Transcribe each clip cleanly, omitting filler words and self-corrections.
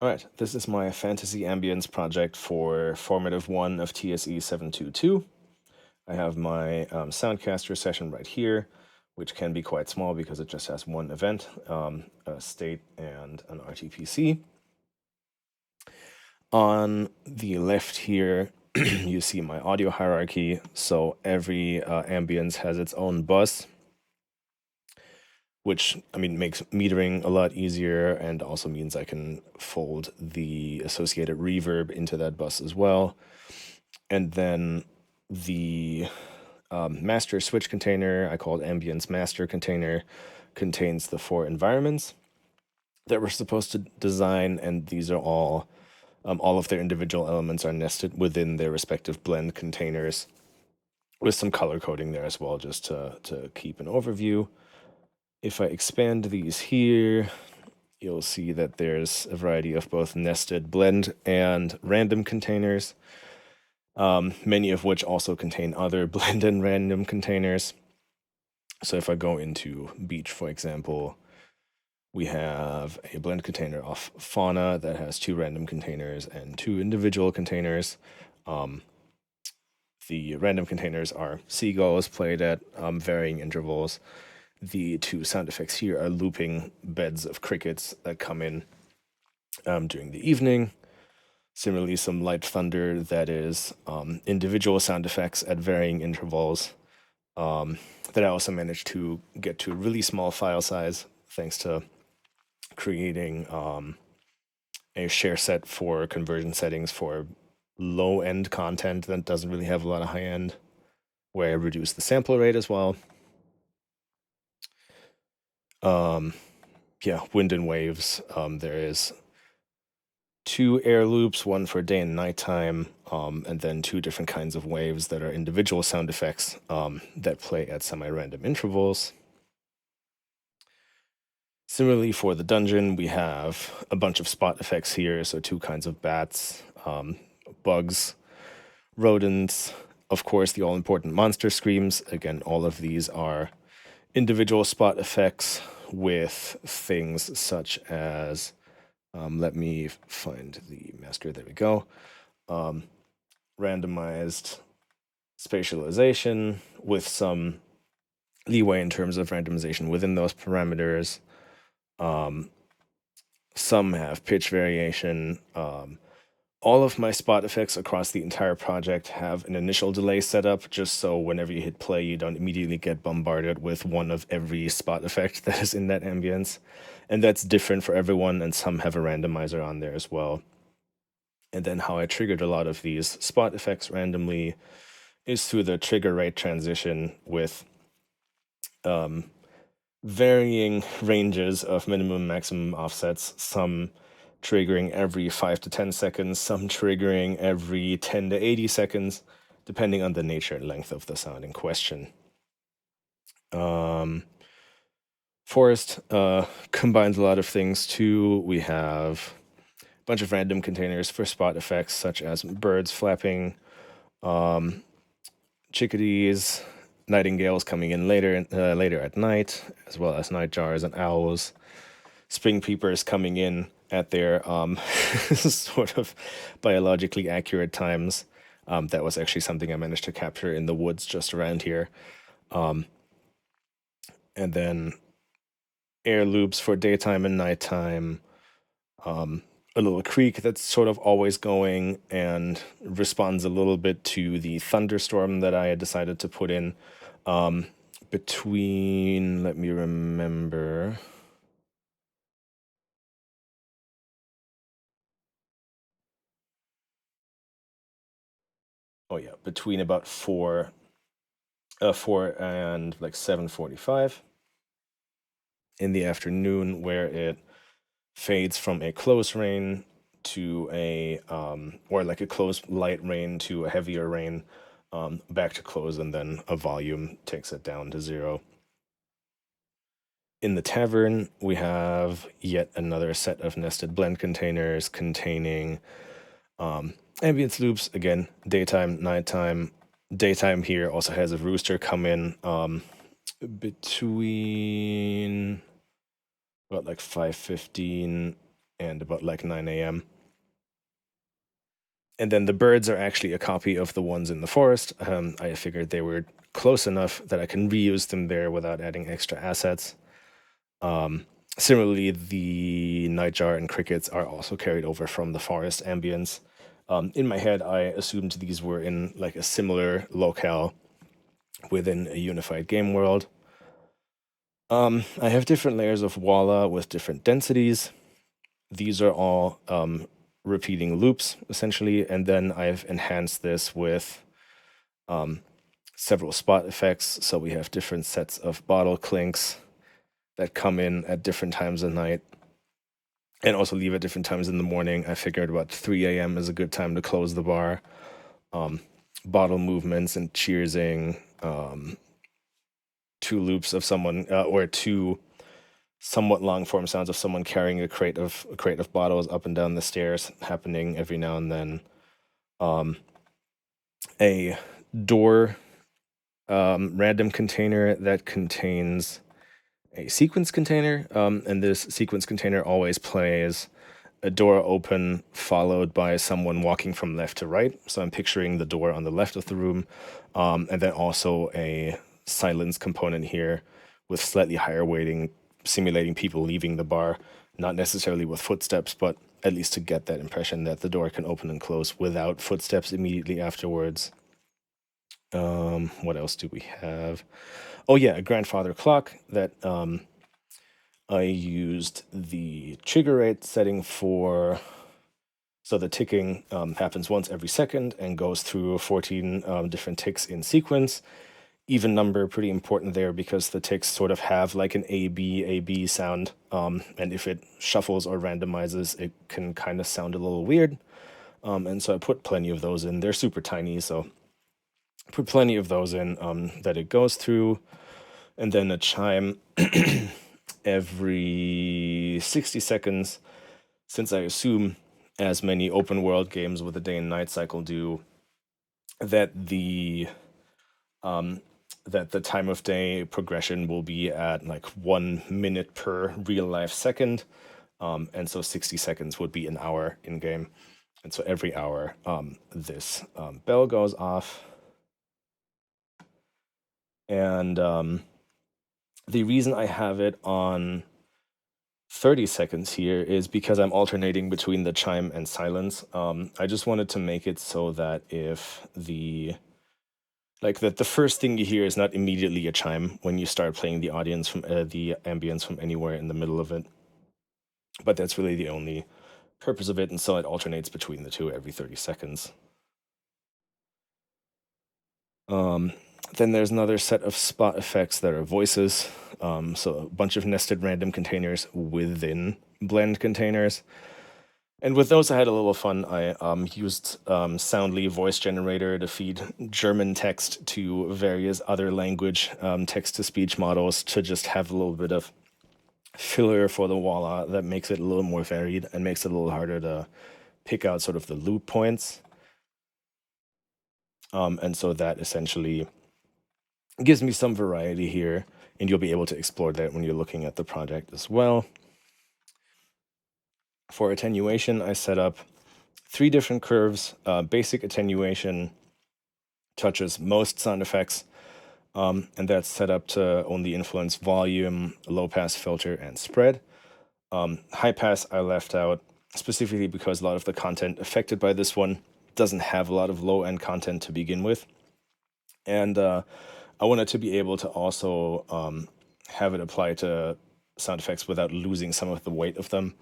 All right, this is my Fantasy Ambience project for formative 1 of TSE722. I have my Soundcaster session right here, which can be quite small because it just has one event, a state and an RTPC. On the left here, you see my audio hierarchy. So every ambience has its own bus, which makes metering a lot easier and also means I can fold the associated reverb into that bus as well. And then the master switch container, I call it ambience master container, contains the 4 environments that we're supposed to design, and these are all of their individual elements are nested within their respective blend containers with some color coding there as well, just to keep an overview. If I expand these here, you'll see that there's a variety of both nested blend and random containers, many of which also contain other blend and random containers. So if I go into Beach, for example, we have a blend container of fauna that has 2 random containers and 2 individual containers. The random containers are seagulls played at varying intervals. The 2 sound effects here are looping beds of crickets that come in during the evening. Similarly, some light thunder that is individual sound effects at varying intervals that I also managed to get to a really small file size thanks to creating a share set for conversion settings for low-end content that doesn't really have a lot of high-end, where I reduce the sample rate as well. Yeah, wind and waves. There is 2 air loops, one for day and nighttime, and then 2 different kinds of waves that are individual sound effects that play at semi-random intervals. Similarly, for the dungeon, we have a bunch of spot effects here, so 2 kinds of bats, bugs, rodents, of course, the all-important monster screams. Again, all of these are individual spot effects with things such as, let me find the master, there we go, randomized spatialization with some leeway in terms of randomization within those parameters. Some have pitch variation. All of my spot effects across the entire project have an initial delay set up, just so whenever you hit play, you don't immediately get bombarded with one of every spot effect that is in that ambience. And that's different for everyone, and some have a randomizer on there as well. And then how I triggered a lot of these spot effects randomly is through the trigger rate transition with varying ranges of minimum maximum offsets, some triggering every 5 to 10 seconds, some triggering every 10 to 80 seconds, depending on the nature and length of the sound in question. Forest combines a lot of things too. We have a bunch of random containers for spot effects, such as birds flapping, chickadees, nightingales coming in later at night, as well as nightjars and owls, spring peepers coming in at their sort of biologically accurate times. That was actually something I managed to capture in the woods just around here. And then air loops for daytime and nighttime. A little creek that's sort of always going and responds a little bit to the thunderstorm that I had decided to put in between, let me remember. Oh yeah, between about 4 and like 7:45 in the afternoon, where it fades from a close rain to a or like a close light rain to a heavier rain, back to close, and then a volume takes it down to 0. In the tavern, we have yet another set of nested blend containers containing ambience loops. Again, daytime, nighttime. Daytime here also has a rooster come in between about like 5:15 and about like 9 a.m. And then the birds are actually a copy of the ones in the forest. I figured they were close enough that I can reuse them there without adding extra assets. Similarly, the nightjar and crickets are also carried over from the forest ambience. In my head, I assumed these were in like a similar locale within a unified game world. I have different layers of Walla with different densities. These are all repeating loops, essentially, and then I've enhanced this with several spot effects. So we have different sets of bottle clinks that come in at different times of night and also leave at different times in the morning. I figured about 3 a.m. is a good time to close the bar. Bottle movements and cheersing, two loops of someone or two somewhat long form sounds of someone carrying a crate of bottles up and down the stairs happening every now and then. A door random container that contains a sequence container, and this sequence container always plays a door open followed by someone walking from left to right. So I'm picturing the door on the left of the room, and then also a silence component here with slightly higher weighting, simulating people leaving the bar, not necessarily with footsteps, but at least to get that impression that the door can open and close without footsteps immediately afterwards. What else do we have? Oh yeah, a grandfather clock that I used the trigger rate setting for. So the ticking happens once every second and goes through 14 different ticks in sequence. Even number, pretty important there because the ticks sort of have like an A B sound. And if it shuffles or randomizes, it can kind of sound a little weird. And so I put plenty of those in. They're super tiny, so put plenty of those in that it goes through. And then a chime every 60 seconds, since I assume, as many open world games with a day and night cycle do, that the time of day progression will be at like 1 minute per real life second, and so 60 seconds would be an hour in game, and so every hour this bell goes off, and the reason I have it on 30 seconds here is because I'm alternating between the chime and silence. I just wanted to make it so that if the first thing you hear is not immediately a chime when you start playing the ambience from anywhere in the middle of it. But that's really the only purpose of it, and so it alternates between the two every 30 seconds. Then there's another set of spot effects that are voices. So a bunch of nested random containers within blend containers. And with those, I had a little fun. I used Soundly voice generator to feed German text to various other language text-to-speech models to just have a little bit of filler for the Walla that makes it a little more varied and makes it a little harder to pick out sort of the loop points. And so that essentially gives me some variety here, and you'll be able to explore that when you're looking at the project as well. For attenuation, I set up 3 different curves. Basic attenuation touches most sound effects, and that's set up to only influence volume, low pass filter, and spread. High pass I left out specifically because a lot of the content affected by this one doesn't have a lot of low end content to begin with. And I wanted to be able to also have it apply to sound effects without losing some of the weight of them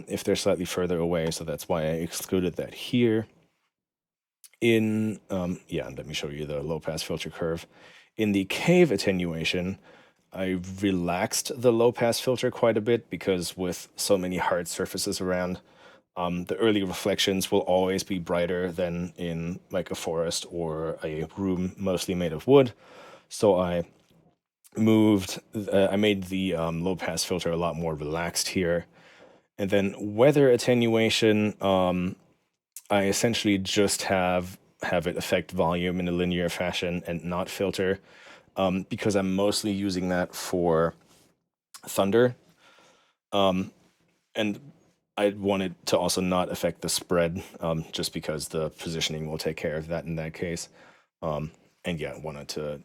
if they're slightly further away. So that's why I excluded that here. Let me show you the low pass filter curve. In the cave attenuation, I relaxed the low pass filter quite a bit because with so many hard surfaces around, the early reflections will always be brighter than in like a forest or a room mostly made of wood. So I made the low pass filter a lot more relaxed here. And then weather attenuation, I essentially just have it affect volume in a linear fashion and not filter, because I'm mostly using that for thunder. And I wanted to also not affect the spread, just because the positioning will take care of that in that case. And yeah, wanted to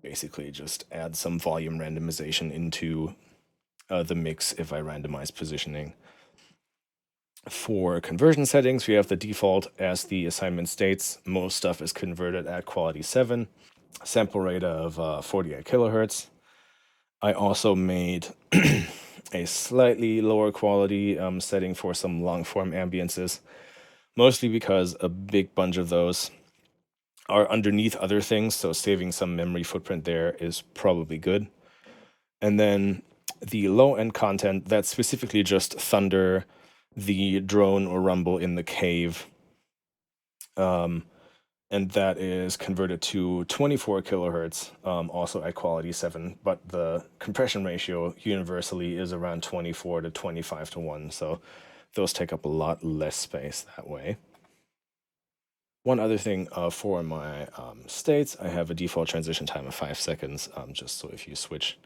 basically just add some volume randomization into the mix if I randomize positioning. For conversion settings, we have the default as the assignment states. Most stuff is converted at quality 7, sample rate of 48 kilohertz. I also made a slightly lower quality setting for some long form ambiences, mostly because a big bunch of those are underneath other things, so saving some memory footprint there is probably good. And then the low end content, that's specifically just thunder, the drone or rumble in the cave, and that is converted to 24 kilohertz, also at quality 7, but the compression ratio universally is around 24 to 25 to 1, so those take up a lot less space that way. One other thing for my states, I have a default transition time of 5 seconds, just so if you switch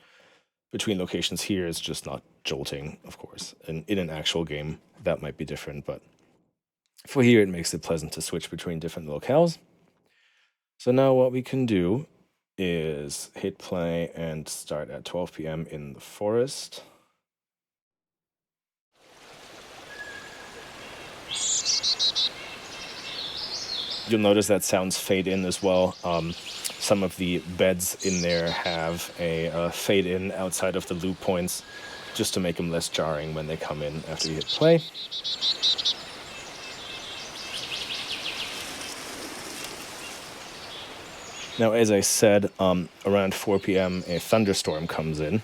between locations here, it's just not jolting, of course. And in an actual game, that might be different, but for here, it makes it pleasant to switch between different locales. So now what we can do is hit play and start at 12 p.m. in the forest. You'll notice that sounds fade in as well. Some of the beds in there have a fade in outside of the loop points, just to make them less jarring when they come in after you hit play. Now, as I said, around 4 p.m. a thunderstorm comes in.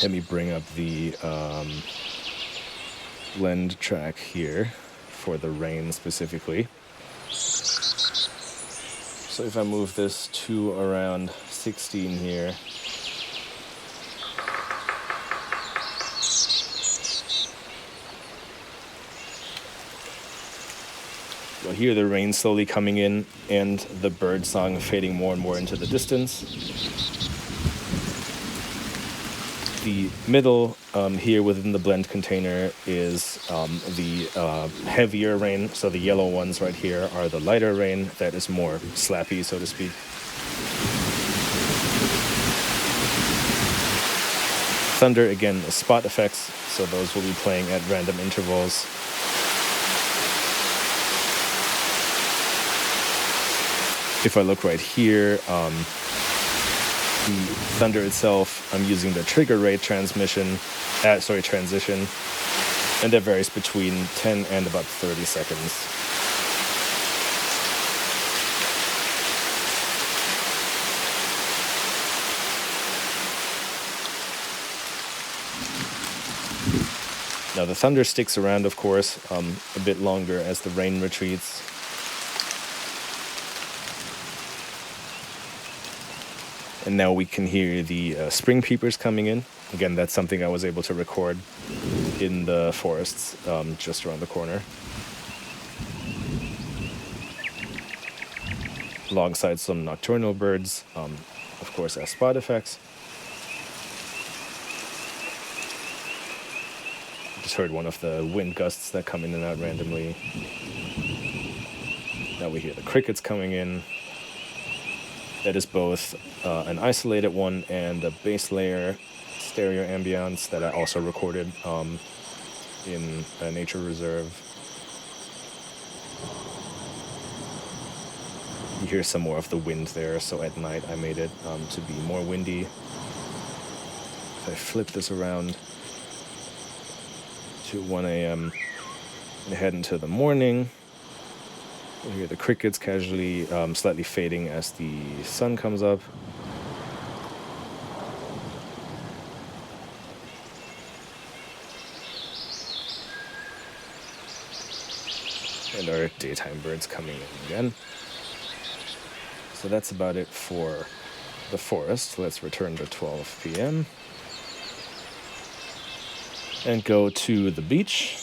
Let me bring up the blend track here for the rain specifically. So if I move this to around 16 here, you'll hear the rain slowly coming in and the bird song fading more and more into the distance. The middle here within the blend container is the heavier rain. So the yellow ones right here are the lighter rain that is more slappy, so to speak. Thunder, again, is spot effects, so those will be playing at random intervals. If I look right here, the thunder itself, I'm using the trigger rate transition, and that varies between 10 and about 30 seconds. Now the thunder sticks around, of course, a bit longer as the rain retreats. And now we can hear the spring peepers coming in. Again, that's something I was able to record in the forests just around the corner. Alongside some nocturnal birds, of course, as spot effects. Just heard one of the wind gusts that come in and out randomly. Now we hear the crickets coming in. That is both an isolated one and a base layer stereo ambience that I also recorded in a nature reserve. You hear some more of the wind there, so at night I made it to be more windy. If I flip this around to 1 a.m. and head into the morning, you hear the crickets casually slightly fading as the sun comes up. And our daytime birds coming in again. So that's about it for the forest. Let's return to 12 p.m. and go to the beach.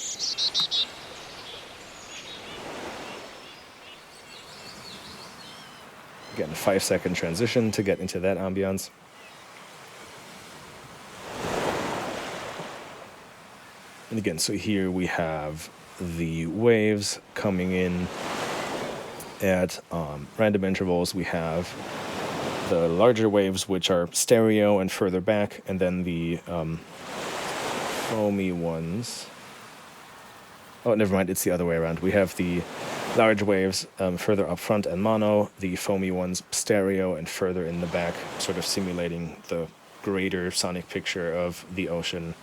Again, a 5-second transition to get into that ambiance. And again, so here we have the waves coming in at random intervals. We have the larger waves, which are stereo and further back, and then the foamy ones. Oh, never mind, it's the other way around. We have the large waves further up front and mono, the foamy ones stereo and further in the back, sort of simulating the greater sonic picture of the ocean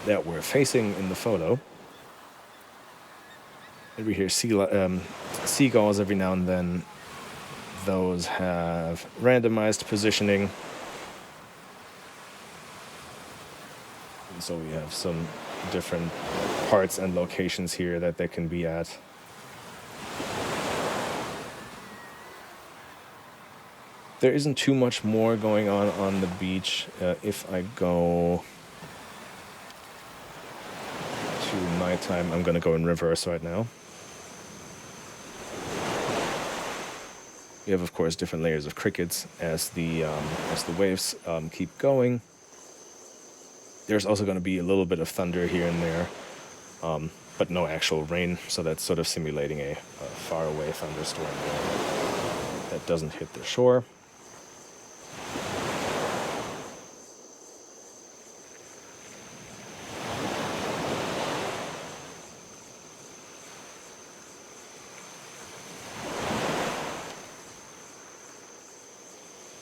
that we're facing in the photo. And we hear seagulls every now and then. Those have randomized positioning. And so we have some different parts and locations here that they can be at. There isn't too much more going on the beach. If I go to nighttime, I'm going to go in reverse right now. You have, of course, different layers of crickets as the waves keep going. There's also going to be a little bit of thunder here and there, but no actual rain, so that's sort of simulating a faraway thunderstorm that doesn't hit the shore.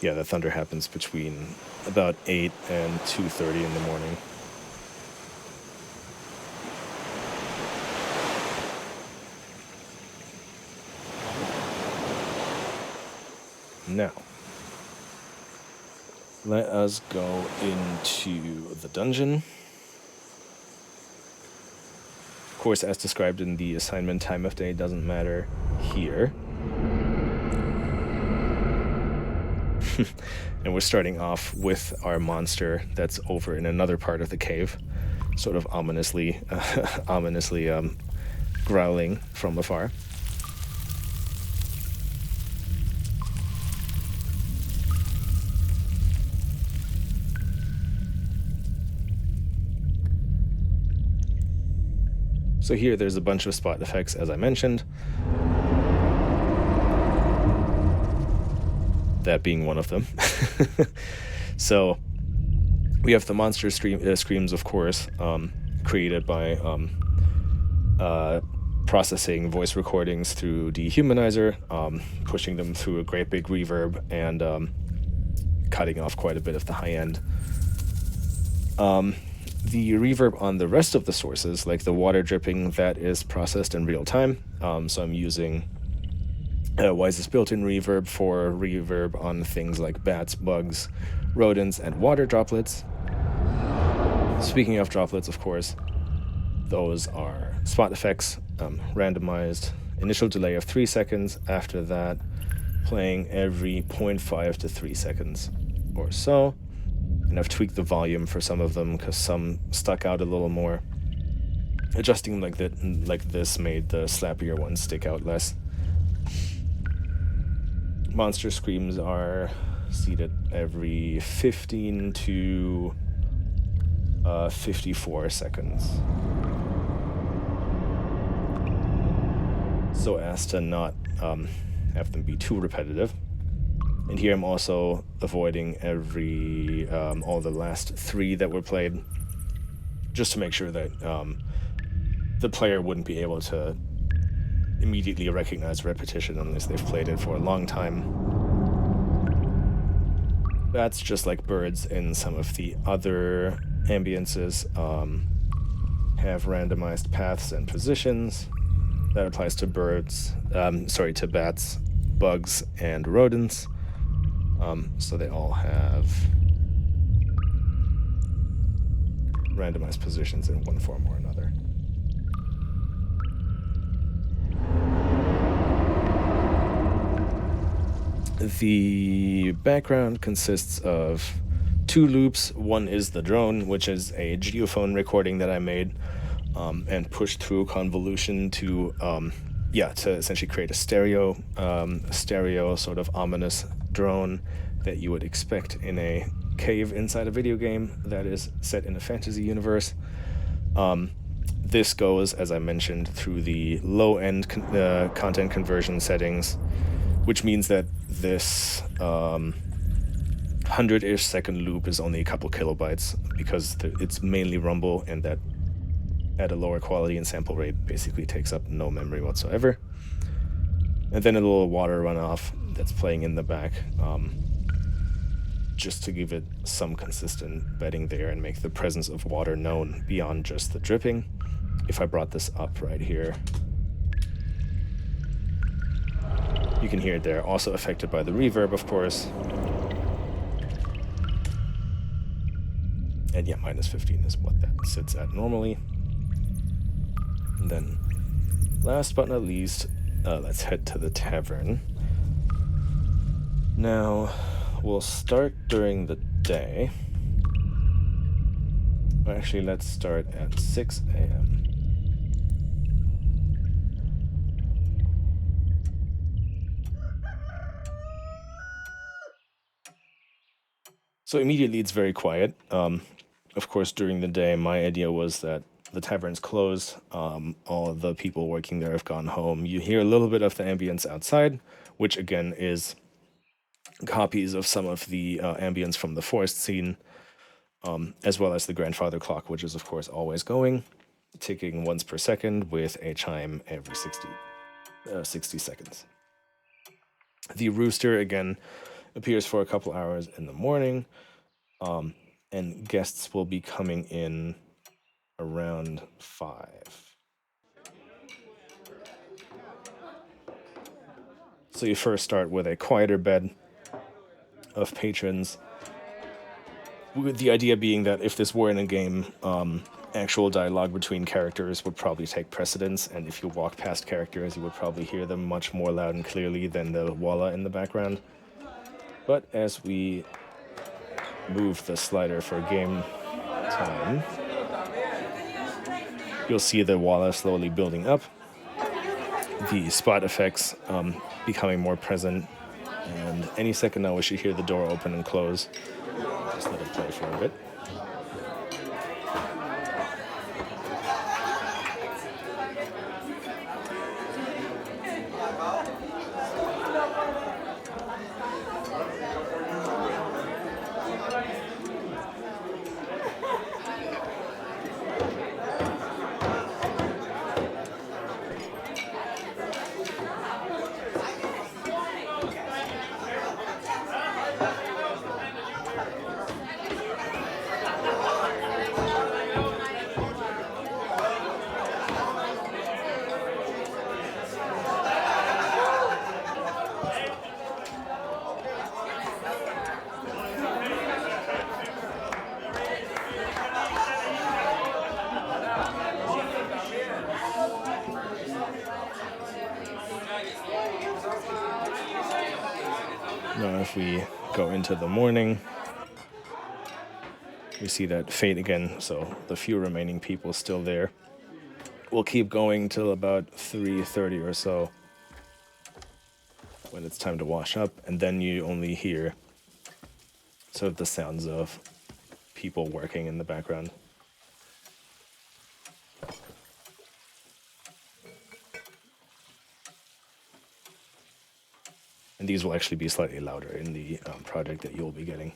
Yeah, the thunder happens between about 8 and 2:30 in the morning. Now, let us go into the dungeon. Of course, as described in the assignment, time of day doesn't matter here. And we're starting off with our monster that's over in another part of the cave, sort of ominously growling from afar. So here there's a bunch of spot effects, as I mentioned. That being one of them. So we have the monster screams, of course, created by processing voice recordings through Dehumanizer, pushing them through a great big reverb and cutting off quite a bit of the high end. The reverb on the rest of the sources, like the water dripping, that is processed in real time. So I'm using Wwise built-in reverb for reverb on things like bats, bugs, rodents, and water droplets. Speaking of droplets, of course, those are spot effects, randomized, initial delay of 3 seconds, after that playing every 0.5 to 3 seconds or so. And I've tweaked the volume for some of them because some stuck out a little more. Adjusting like this made the slappier ones stick out less. Monster screams are seated every 15 to 54 seconds. So as to not have them be too repetitive. And here I'm also avoiding all the last 3 that were played, just to make sure that the player wouldn't be able to immediately recognize repetition unless they've played it for a long time. That's just like birds in some of the other ambiences, have randomized paths and positions. That applies to to bats, bugs, and rodents. So they all have randomized positions in one form or another. The background consists of 2 loops. One is the drone, which is a geophone recording that I made and pushed through convolution to essentially create a stereo sort of ominous drone that you would expect in a cave inside a video game that is set in a fantasy universe. This goes, as I mentioned, through the low-end content conversion settings, which means that this 100-ish second loop is only a couple kilobytes because it's mainly rumble, and that at a lower quality and sample rate basically takes up no memory whatsoever. And then a little water runoff that's playing in the back, just to give it some consistent bedding there and make the presence of water known beyond just the dripping. If I brought this up right here, you can hear it there. Also affected by the reverb, of course. And yeah, minus 15 is what that sits at normally. And then, last but not least, let's head to the tavern. Now, we'll start during the day. Well, actually, let's start at 6 a.m. So immediately it's very quiet. Of course, during the day, my idea was that the tavern's closed. All of the people working there have gone home. You hear a little bit of the ambience outside, which again is copies of some of the ambience from the forest scene, as well as the grandfather clock, which is of course always going, ticking once per second with a chime every 60 seconds. The rooster again appears for a couple hours in the morning, and guests will be coming in around 5. So you first start with a quieter bed of patrons, with the idea being that if this were in a game, actual dialogue between characters would probably take precedence, and if you walk past characters, you would probably hear them much more loud and clearly than the walla in the background. But as we move the slider for game time, you'll see the walla slowly building up, the spot effects becoming more present, and any second now we should hear the door open and close. Just let it play for a bit. Now if we go into the morning, we see that fade again, so the few remaining people still there. We'll keep going till about 3:30 or so, when it's time to wash up, and then you only hear sort of the sounds of people working in the background. And these will actually be slightly louder in the project that you'll be getting.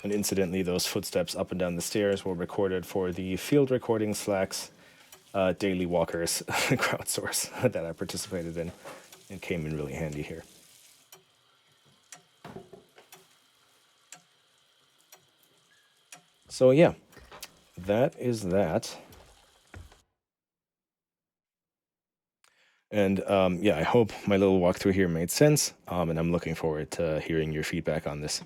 And incidentally, those footsteps up and down the stairs were recorded for the field recording Slack's daily walkers crowdsource that I participated in. It came in really handy here. So yeah, that is that. And yeah, I hope my little walkthrough here made sense, and I'm looking forward to hearing your feedback on this.